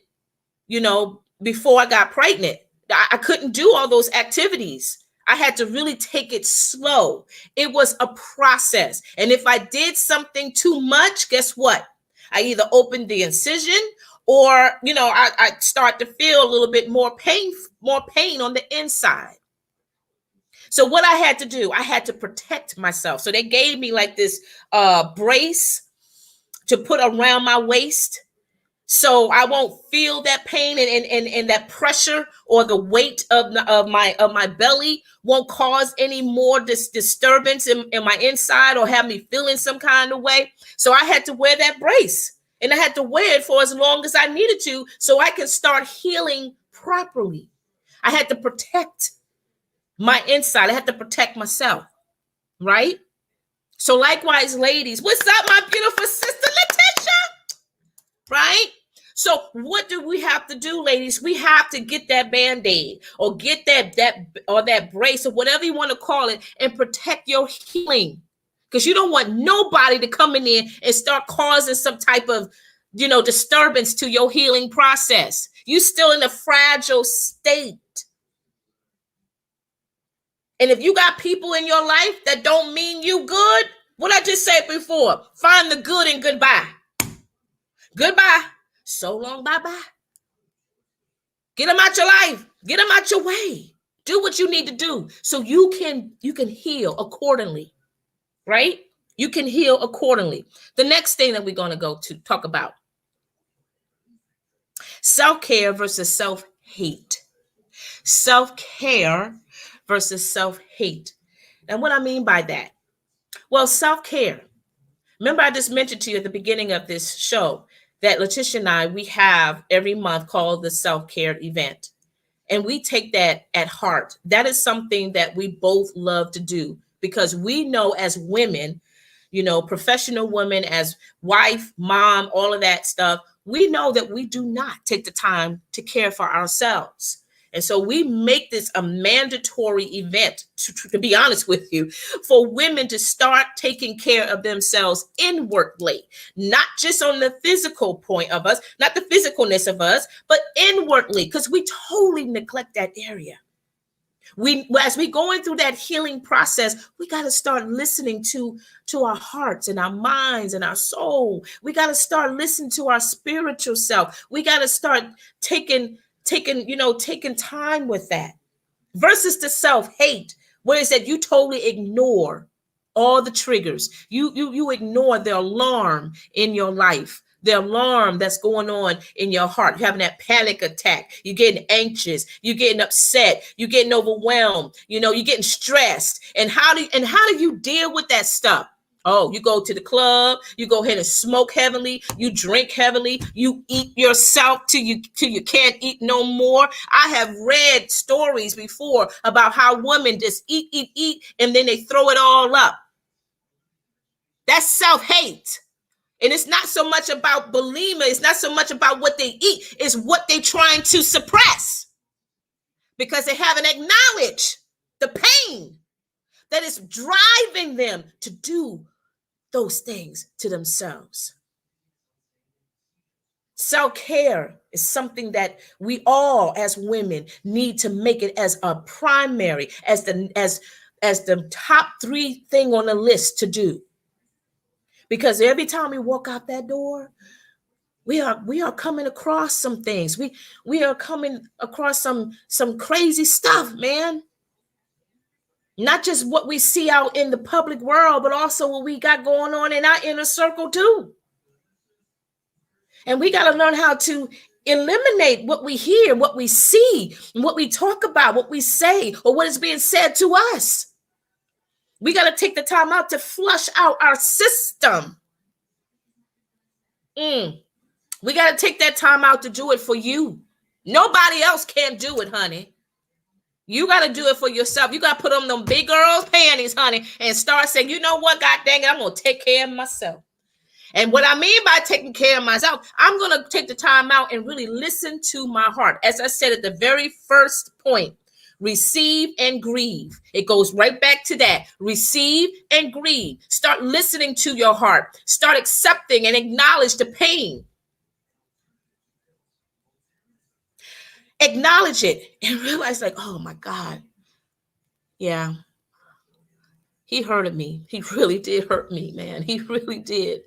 before I got pregnant. I couldn't do all those activities. I had to really take it slow. It was a process. And if I did something too much, guess what? I either opened the incision or, I start to feel a little bit more pain on the inside. So what I had to do, I had to protect myself. So they gave me like this brace to put around my waist, so I won't feel that pain and that pressure or the weight of my belly won't cause any more disturbance in my inside or have me feeling some kind of way. So I had to wear that brace, and I had to wear it for as long as I needed to so I can start healing properly. I had to protect my inside. I had to protect myself, right? So likewise, ladies, what's up, my beautiful sister Letitia? Right? So what do we have to do, ladies? We have to get that BandAid or get that brace or whatever you want to call it and protect your healing. Because you don't want nobody to come in there and start causing some type of, disturbance to your healing process. You're still in a fragile state. And if you got people in your life that don't mean you good, what I just said before, find the good and goodbye. Goodbye. So long, bye-bye. Get them out your life. Get them out your way. Do what you need to do so you can heal accordingly, right? You can heal accordingly. The next thing that we're going to go to talk about, self-care versus self-hate. Self-care versus self-hate. And what I mean by that, well, self-care. Remember, I just mentioned to you at the beginning of this show that Letitia and I, we have every month called the self-care event. And we take that at heart. That is something that we both love to do because we know as women, professional women, as wife, mom, all of that stuff, we know that we do not take the time to care for ourselves. And so we make this a mandatory event, to be honest with you, for women to start taking care of themselves inwardly, not just on the physical point of us, not the physicalness of us, but inwardly, because we totally neglect that area. As we going through that healing process, we got to start listening to our hearts and our minds and our soul. We got to start listening to our spiritual self. We got to start taking time with that versus the self-hate, Where is that you totally ignore all the triggers. You ignore the alarm in your life, the alarm that's going on in your heart. You're having that panic attack. You're getting anxious. You're getting upset. You're getting overwhelmed. You're getting stressed. And how do you deal with that stuff? Oh, you go to the club, you go ahead and smoke heavily, you drink heavily, you eat yourself till you can't eat no more. I have read stories before about how women just eat, and then they throw it all up. That's self-hate. And it's not so much about bulimia. It's not so much about what they eat. It's what they're trying to suppress because they haven't acknowledged the pain that is driving them to do those things to themselves. Self-care is something that we all as women need to make it as a primary, as the top 3 thing on the list to do. Because every time we walk out that door, we are coming across some things. We are coming across some crazy stuff, man. Not just what we see out in the public world, but also what we got going on in our inner circle too. And we got to learn how to eliminate what we hear, what we see, what we talk about, what we say, or what is being said to us. We got to take the time out to flush out our system. We got to take that time out to do it for you. Nobody else can do it, honey. You got to do it for yourself. You got to put on them big girls panties, honey, and start saying, you know what, God dang it, I'm going to take care of myself. And what I mean by taking care of myself, I'm going to take the time out and really listen to my heart. As I said at the very first point, receive and grieve. It goes right back to that. Receive and grieve. Start listening to your heart. Start accepting and acknowledge the pain. Acknowledge it and realize like, oh my God. Yeah. He hurted me. He really did hurt me, man. He really did.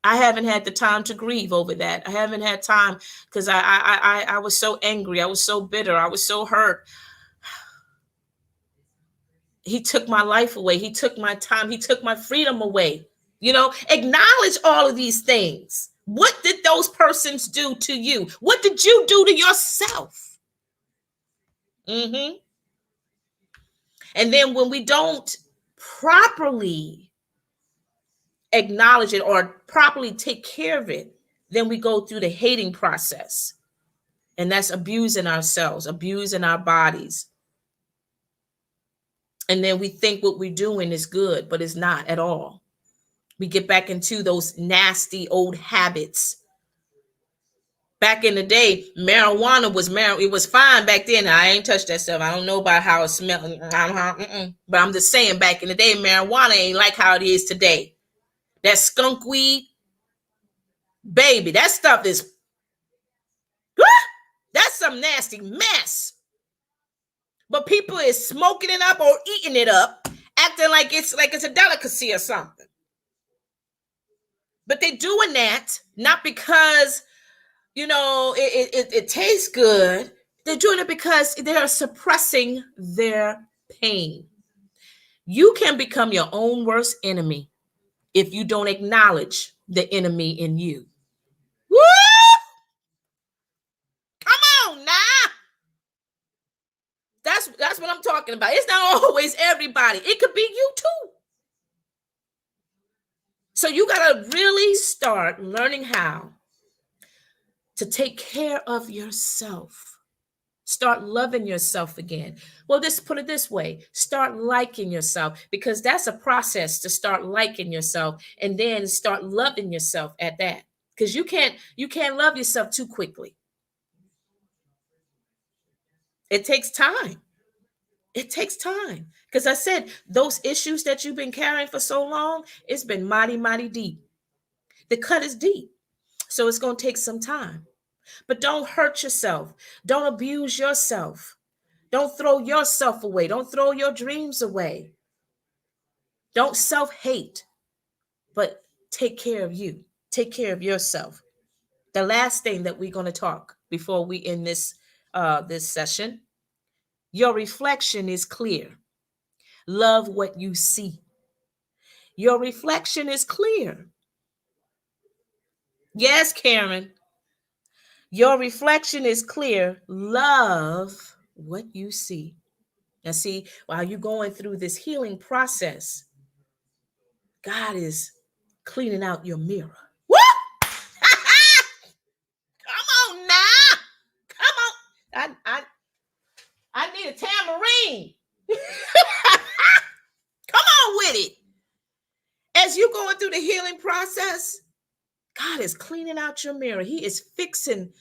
I haven't had the time to grieve over that. I haven't had time because I was so angry. I was so bitter. I was so hurt. He took my life away. He took my time. He took my freedom away. Acknowledge all of these things. What did those persons do to you? What did you do to yourself? And then when we don't properly acknowledge it or properly take care of it, then we go through the hating process. And that's abusing ourselves, abusing our bodies. And then we think what we're doing is good, but it's not at all. We get back into those nasty old habits. Back in the day, marijuana was it was fine back then. I ain't touched that stuff. I don't know about how it smelled. But I'm just saying, back in the day, marijuana ain't like how it is today. That skunk weed, baby, that stuff is, that's some nasty mess. But people is smoking it up or eating it up, acting like it's a delicacy or something. But they're doing that not because, it tastes good. They're doing it because they are suppressing their pain. You can become your own worst enemy if you don't acknowledge the enemy in you. Woo! Come on now. That's what I'm talking about. It's not always everybody. It could be you too. So you got to really start learning how to take care of yourself. Start loving yourself again. Well, just put it this way. Start liking yourself, because that's a process to start liking yourself and then start loving yourself at that. Because you can't love yourself too quickly. It takes time. It takes time. Because I said, those issues that you've been carrying for so long, it's been mighty, mighty deep. The cut is deep. So it's going to take some time. But don't hurt yourself. Don't abuse yourself. Don't throw yourself away. Don't throw your dreams away. Don't self-hate, but take care of you. Take care of yourself. The last thing that we're going to talk before we end this session, your reflection is clear. Love what you see. Your reflection is clear. Yes, Karen. Your reflection is clear. Love what you see. Now, see, while you're going through this healing process, God is cleaning out your mirror. What? Come on now. Come on. I need a tambourine. Come on with it. As you're going through the healing process, God is cleaning out your mirror. He is fixing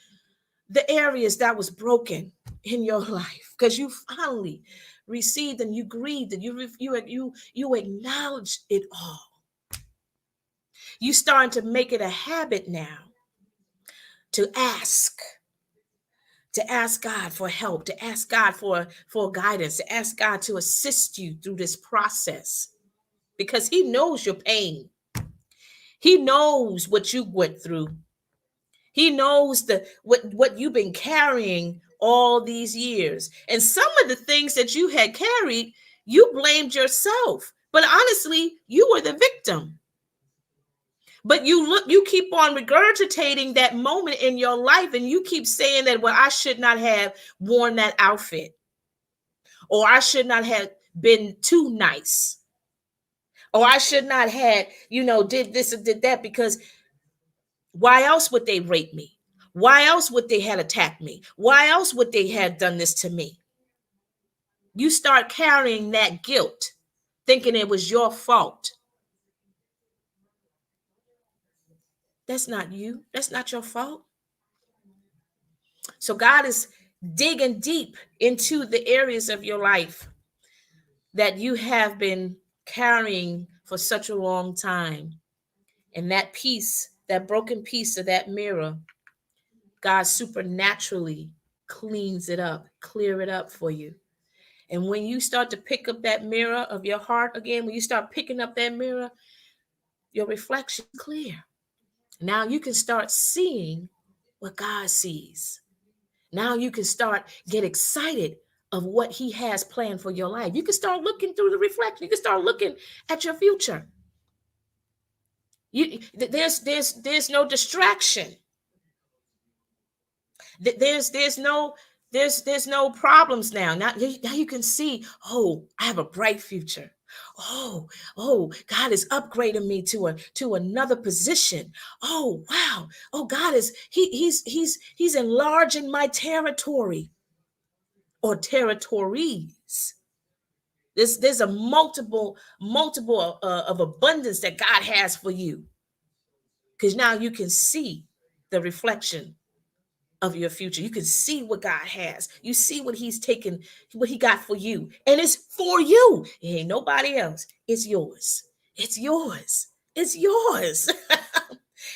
the areas that was broken in your life because you finally received and you grieved and you acknowledged it all. You starting to make it a habit now to ask God for help, to ask God for guidance, to ask God to assist you through this process because he knows your pain. He knows what you went through. He knows what you've been carrying all these years. And some of the things that you had carried, you blamed yourself. But honestly, you were the victim. But you keep on regurgitating that moment in your life, and you keep saying that, well, I should not have worn that outfit, or I should not have been too nice, or I should not have, did this or did that, because why else would they rape me? Why else would they have attacked me? Why else would they have done this to me? You start carrying that guilt, thinking it was your fault. That's not you. That's not your fault. So God is digging deep into the areas of your life that you have been carrying for such a long time. And that piece, that broken piece of that mirror, God supernaturally cleans it up, clear it up for you. And when you start to pick up that mirror of your heart again, when you start picking up that mirror, your reflection is clear. Now you can start seeing what God sees. Now you can get excited of what he has planned for your life. You can start looking through the reflection. You can start looking at your future. There's no distraction. There's no problems now. Now you can see, oh, I have a bright future. Oh, God is upgrading me to another position. Oh, wow. Oh, God is he's enlarging my territory or territories. There's a multiple of abundance that God has for you, because now you can see the reflection of your future. You can see what God has. You see what he's taken, what he got for you. And it's for you. It ain't nobody else. It's yours. It's yours. It's yours.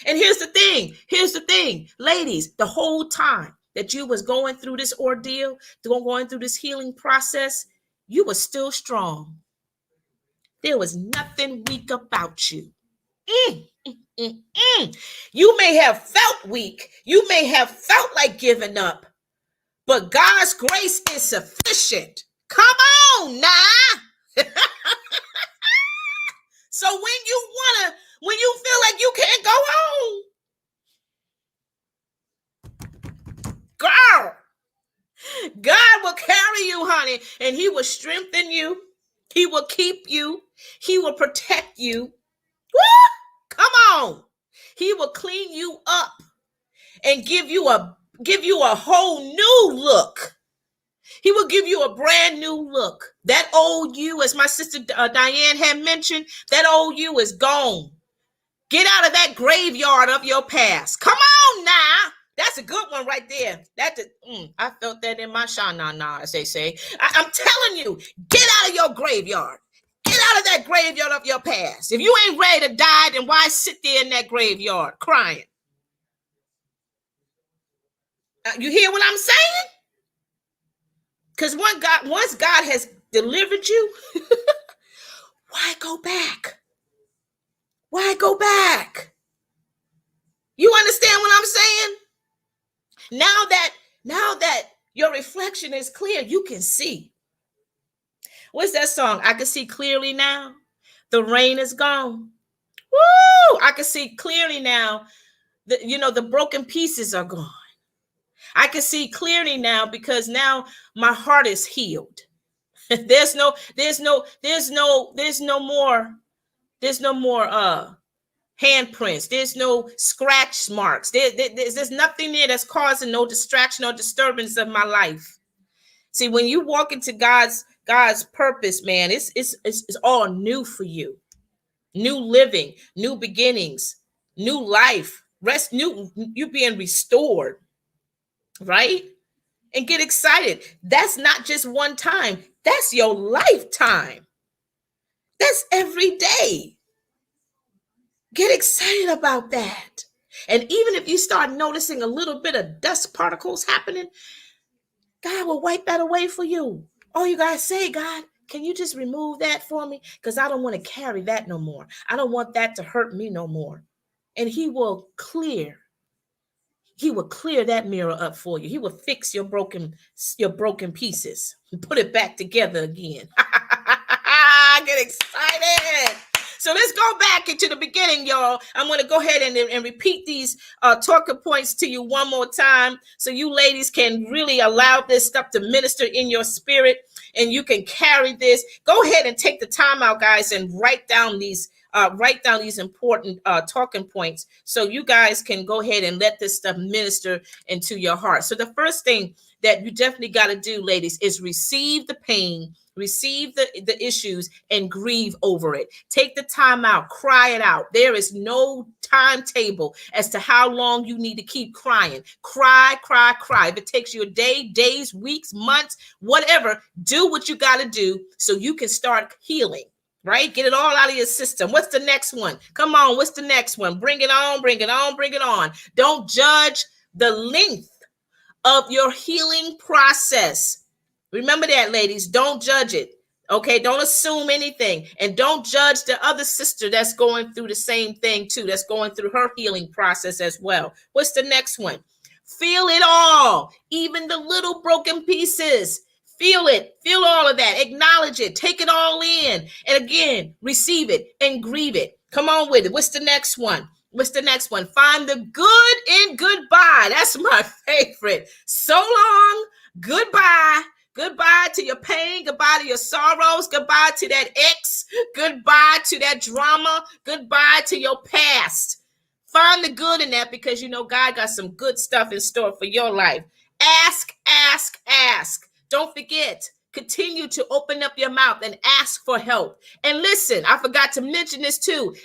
And here's the thing, ladies, the whole time that you was going through this ordeal, going through this healing process, you were still strong. There was nothing weak about you. You may have felt weak. You may have felt like giving up, but God's grace is sufficient. Come on now. So when you feel like you can't go home, girl, God will carry you, honey, and he will strengthen you. He will keep you. He will protect you. Woo! Come on. He will clean you up and give you a whole new look. He will give you a brand new look. That old you, as my sister Diane had mentioned, that old you is gone. Get out of that graveyard of your past. Come on now. That's a good one right there. I felt that in my sha-na-na, as they say. I'm telling you, get out of your graveyard. Get out of that graveyard of your past. If you ain't ready to die, then why sit there in that graveyard crying? You hear what I'm saying? Because once God has delivered you, why go back? Why go back? You understand what I'm saying? Now that your reflection is clear, you can see. What's that song? I can see clearly now. The rain is gone. Woo! I can see clearly now. The broken pieces are gone. I can see clearly now because now my heart is healed. there's no more handprints. There's no scratch marks. There's nothing there that's causing no distraction or disturbance of my life. See, when you walk into God's purpose, man, it's all new for you. New living, new beginnings, new life, you being restored, right? And get excited. That's not just one time. That's your lifetime. That's every day. Get excited about that. And even if you start noticing a little bit of dust particles happening, God will wipe that away for you. All you gotta say, God, can you just remove that for me? Because I don't want to carry that no more. I don't want that to hurt me no more. And he will clear that mirror up for you. He will fix your broken pieces and put it back together again. Get excited. So let's go back into the beginning, y'all. I'm going to go ahead and repeat these talking points to you one more time so you ladies can really allow this stuff to minister in your spirit and you can carry this. Go ahead and take the time out, guys, and write down these important talking points so you guys can go ahead and let this stuff minister into your heart. So the first thing that you definitely got to do, ladies, is receive the pain, receive the issues, and grieve over it. Take the time out, cry it out. There is no timetable as to how long you need to keep crying. Cry, cry, cry. If it takes you a day, days, weeks, months, whatever, do what you got to do so you can start healing. Right? Get it all out of your system. What's the next one? Come on. What's the next one? Bring it on, bring it on, bring it on. Don't judge the length of your healing process. Remember that, ladies. Don't judge it. Okay? Don't assume anything. And don't judge the other sister that's going through the same thing too, that's going through her healing process as well. What's the next one? Feel it all, even the little broken pieces. Feel it. Feel all of that. Acknowledge it. Take it all in. And again, receive it and grieve it. Come on with it. What's the next one? What's the next one? Find the good in goodbye. That's my favorite. So long. Goodbye. Goodbye to your pain. Goodbye to your sorrows. Goodbye to that ex. Goodbye to that drama. Goodbye to your past. Find the good in that because you know God got some good stuff in store for your life. Ask, ask, ask. Don't forget, continue to open up your mouth and ask for help. And listen, I forgot to mention this too.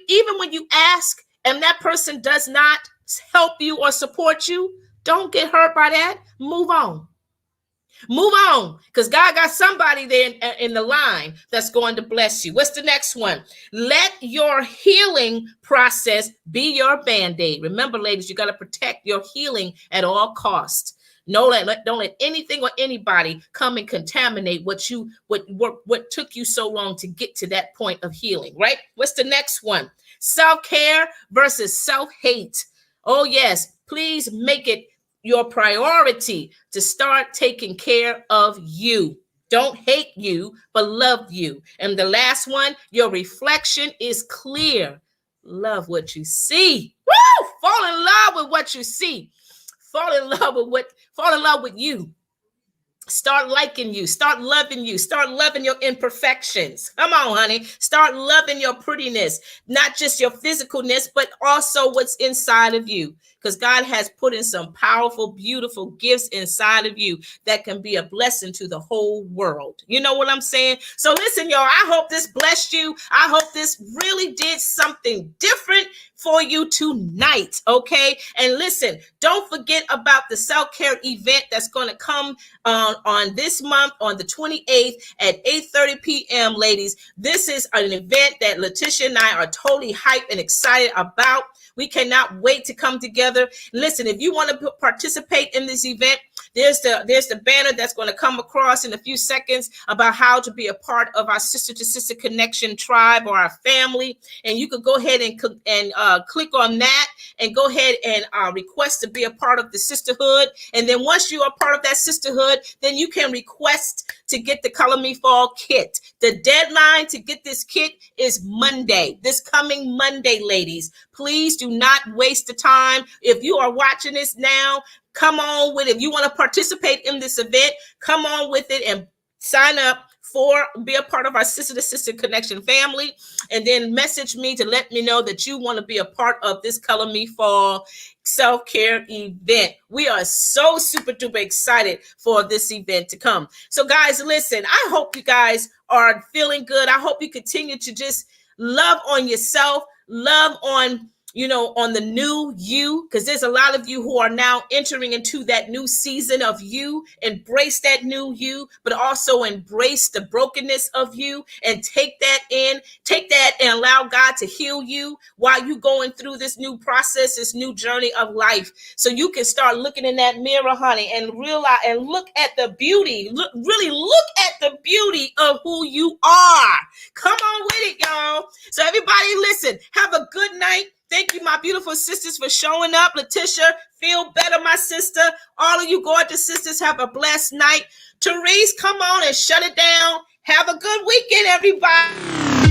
Even when you ask and that person does not help you or support you, don't get hurt by that. Move on. Move on, because God got somebody there in the line that's going to bless you. What's the next one? Let your healing process be your BandAid. Remember, ladies, you got to protect your healing at all costs. Don't let anything or anybody come and contaminate what took you so long to get to that point of healing, right? What's the next one? Self-care versus self-hate. Oh, yes. Please make it your priority to start taking care of you. Don't hate you, but love you. And the last one, your reflection is clear. Love what you see. Woo! Fall in love with what you see. Fall in love with you. Start liking you. Start loving you. Start loving your imperfections. Come on, honey. Start loving your prettiness, not just your physicalness, but also what's inside of you. Because God has put in some powerful, beautiful gifts inside of you that can be a blessing to the whole world. You know what I'm saying? So listen, y'all, I hope this blessed you. I hope this really did something different for you tonight, okay? And listen, don't forget about the SelfCare event that's going to come on this month on the 28th at 8:30 p.m., ladies. This is an event that Letitia and I are totally hyped and excited about. We cannot wait to come together. Listen, if you want to participate in this event, there's the banner that's going to come across in a few seconds about how to be a part of our sister to sister connection tribe or our family. And you could go ahead and click on that and go ahead and request to be a part of the sisterhood. And then once you are part of that sisterhood, then you can request to get the Color Me Fall kit. The deadline to get this kit is Monday, this coming Monday, ladies. Please do not waste the time. If you are watching this now, come on with it. If you want to participate in this event, come on with it and sign up for be a part of our sister to sister connection family, and then message me to let me know that you want to be a part of this Color Me Fall self-care event. We are so super duper excited for this event to come. So guys, listen, I hope you guys are feeling good. I hope you continue to just love on yourself, love on on the new you, because there's a lot of you who are now entering into that new season of you. Embrace that new you, but also embrace the brokenness of you and take that and allow God to heal you while you going through this new process, this new journey of life. So you can start looking in that mirror, honey, and realize and look at the beauty, really look at the beauty of who you are. Come on with it, y'all. So everybody listen, have a good night. Thank you, my beautiful sisters, for showing up. Letitia, feel better, my sister. All of you gorgeous sisters, have a blessed night. Therese, come on and shut it down. Have a good weekend, everybody.